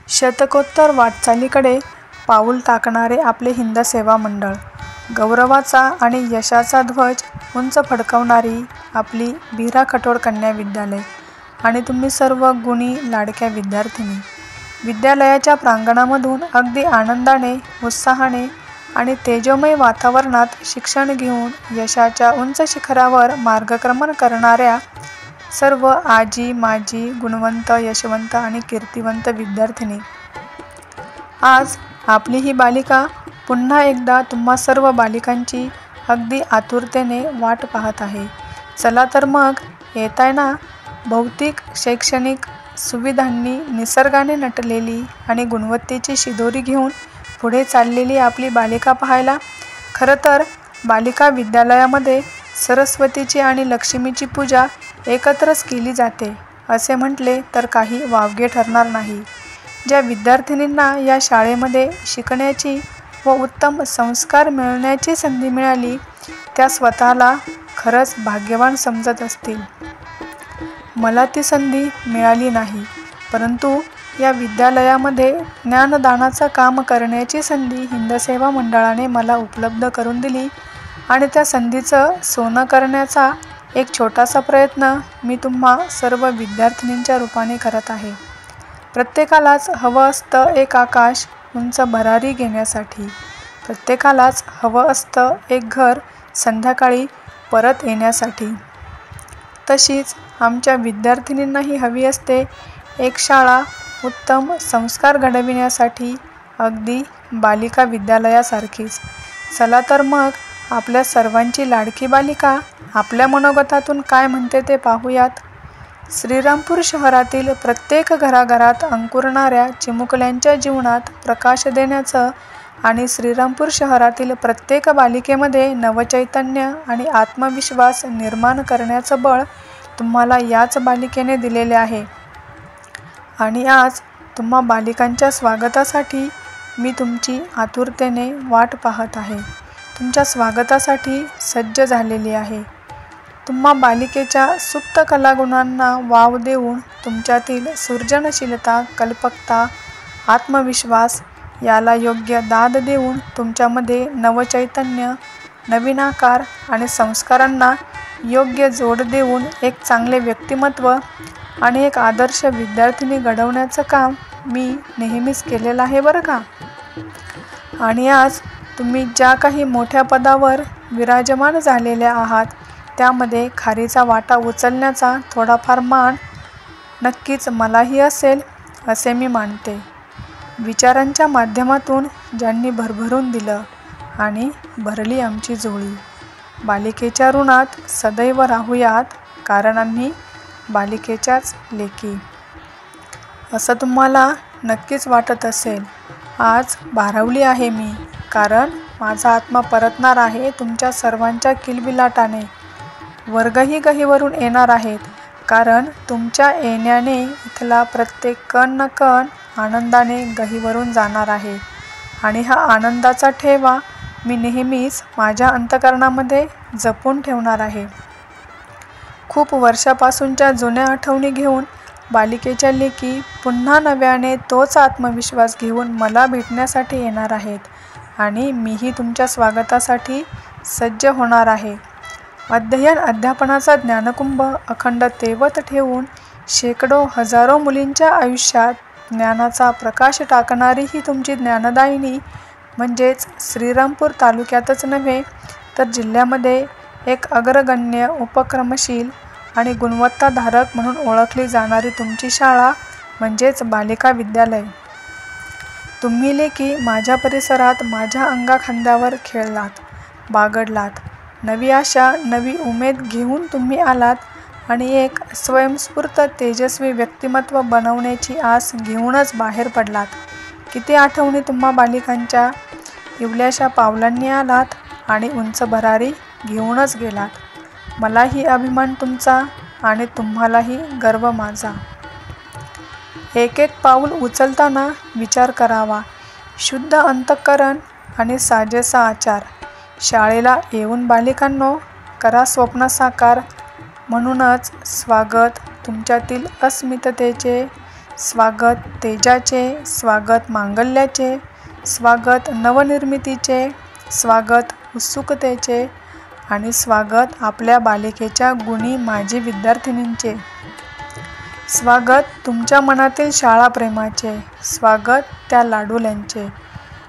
शतकोत्तर वाटचालीकडे पाऊल टाकणारे आपले हिंद सेवा मंडळ, गौरवाचा आणि यशाचा ध्वज उंच फडकवणारी आपली बीरा खटोड कन्या विद्यालय आणि तुम्ही सर्व गुणी लाडक्या विद्यार्थिनी, विद्यालयाच्या प्रांगणामधून अगदी आनंदाने, उत्साहाने आणि तेजोमय वातावरणात शिक्षण घेऊन यशाच्या उंच शिखरावर मार्गक्रमण करणाऱ्या सर्व आजी, माजी, गुणवंत, यशवंत आणि कीर्तिवंत विद्यार्थिनी, आज आपली ही बालिका पुन्हा एकदा तुम्हा सर्व बालिकांची अगदी आतुरतेने वाट पाहत आहे. चला तर मग, येताय ना? भौतिक, शैक्षणिक सुविधांनी निसर्गाने नटलेली आणि गुणवत्तेची शिदोरी घेऊन पुढे चाललेली आपली बालिका पाहायला. खरं तर बालिका विद्यालयामध्ये सरस्वतीची आणि लक्ष्मीची पूजा एकत्रच केली जाते असे म्हटले तर काही वावगे ठरणार नाही. ज्या विद्यार्थिनींना या शाळेमध्ये शिकण्याची व उत्तम संस्कार मिळवण्याची संधी मिळाली, त्या स्वतःला खरंच भाग्यवान समजत असतील. मला ती संधी मिळाली नाही, परंतु या विद्यालयामध्ये ज्ञानदानाचं काम करण्याची संधी हिंदसेवा मंडळाने मला उपलब्ध करून दिली आणि त्या संधीचं सोनं करण्याचा एक छोटासा प्रयत्न मी तुम्हा सर्व विद्यार्थिनींच्या रूपाने करत आहे. प्रत्येकालाच हवं असतं एक आकाश उंच भरारी घेण्यासाठी, प्रत्येकालाच हवं असतं एक घर संध्याकाळी परत येण्यासाठी. तशीच आमच्या विद्यार्थिनींनाही हवी असते एक शाळा उत्तम संस्कार घडविण्यासाठी, अगदी बालिका विद्यालयासारखीच. चला तर मग, आपल्या सर्वांची लाडकी बालिका आपल्या मनोगतातून काय म्हणते ते पाहूयात. श्रीरामपूर शहरातील प्रत्येक घराघरात अंकुरणाऱ्या चिमुकल्यांच्या जीवनात प्रकाश देण्याचं आणि श्रीरामपूर शहरातील प्रत्येक बालिकेमध्ये नवचैतन्य आणि आत्मविश्वास निर्माण करण्याचं बळ तुम्हाला याच बालिकेने दिलेले आहे. आणि आज तुम्हा बालिकांच्या स्वागतासाठी मी तुमची आतुरतेने वाट पाहत आहे, तुमच्या स्वागतासाठी सज्ज झालेली आहे. तुम्हा बालिकेच्या सुप्त कलागुणांना वाव देऊन तुमच्यातील सृजनशीलता, कल्पकता, आत्मविश्वास याला योग्य दाद देऊन तुमच्यामध्ये नवचैतन्य, नवीन आकार आणि संस्कारांना योग्य जोड देऊन एक चांगले व्यक्तिमत्व आणि एक आदर्श विद्यार्थिनी घडवण्याचं काम मी नेहमीच केलेलं आहे बरं का. आणि आज तुम्ही ज्या काही मोठ्या पदावर विराजमान झालेल्या आहात, त्यामध्ये खारीचा वाटा उचलण्याचा थोडाफार मान नक्कीच मलाही असेल असे मी मानते. विचारांच्या माध्यमातून ज्यांनी भरभरून दिलं आणि भरली आमची जोळी, बालिकेच्या ऋणात सदैव राहूयात, कारण आम्ही बालिकेच्याच लेकी. असं तुम्हाला नक्कीच वाटत असेल. आज भारावली आहे मी, कारण माझा आत्मा परतणार आहे तुमच्या सर्वांच्या किलबिलाटाने. वर्गही गहीवरून येणार आहेत, कारण तुमच्या येण्याने इथला प्रत्येक कण न कण आनंदाने गहीवरून जाणार आहे. आणि हा आनंदाचा ठेवा मी नेहमीच माझ्या अंतःकरणामध्ये जपून ठेवणार आहे. खूप वर्षापासूनच्या जुन्या आठवणी घेऊन बालिकेच्या लेकी पुन्हा नव्याने तोच आत्मविश्वास घेऊन मला भेटण्यासाठी येणार आहेत आणि मीही तुमच्या स्वागतासाठी सज्ज होणार आहे. अध्ययन अध्यापनाचा ज्ञानकुंभ अखंड तेवत ठेवून शेकडो हजारो मुलींच्या आयुष्यात ज्ञानाचा प्रकाश टाकणारी ही तुमची ज्ञानदायिनी, म्हणजेच श्रीरामपूर तालुक्यातच नव्हे तर जिल्ह्यामध्ये एक अग्रगण्य, उपक्रमशील आणि गुणवत्ताधारक म्हणून ओळखली जाणारी तुमची शाळा म्हणजेच बालिका विद्यालय. तुम्ही लेकी माझ्या परिसरात माझ्या अंगाखांद्यावर खेळलात, बागडलात. नवी आशा, नवी उमेद घेऊन तुम्ही आलात आणि एक स्वयंस्फूर्त तेजस्वी व्यक्तिमत्व बनवण्याची आस घेऊनच बाहेर पडलात. किती आठवणी तुम्हा बालिकांच्या इवल्याशा पावलांनी आलात आणि उंच भरारी घेऊनच गेलात. मलाही अभिमान तुमचा आणि तुम्हालाही गर्व माझा. एक एक पाऊल उचलताना विचार करावा, शुद्ध अंतःकरण आणि साजेसा आचार. शाळेला येऊन बालिकांनो, करा स्वप्न साकार. म्हणूनच स्वागत तुमच्यातील अस्मिततेचे, स्वागत तेजाचे, स्वागत मांगल्याचे, स्वागत नवनिर्मितीचे, स्वागत उत्सुकतेचे आणि स्वागत आपल्या बालिकेच्या गुणी माजी विद्यार्थिनींचे. स्वागत तुमच्या मनातील शाळा प्रेमाचे, स्वागत त्या लाडूल्यांचे.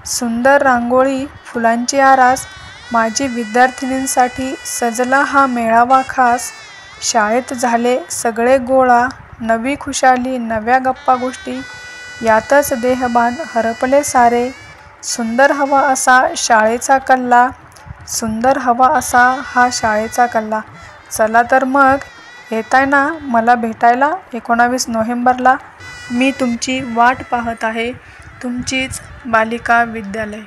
सुंदर रांगोळी, फुलांची आरास, माजी विद्यार्थिनींसाठी सजला हा मेळावा खास. शाळेत झाले सगळे गोळा, नवी खुशाली, नव्या गप्पा गोष्टी, यातच देहभान हरपले सारे. सुंदर हवा असा शाळेचा कल्ला, सुंदर हवा असा हा शाळेचा कल्ला. चला तर मग येताय ना मला भेटायला 19 नोव्हेंबरला. मी तुमची वाट पाहत आहे. तुमचीच बालिका विद्यालय.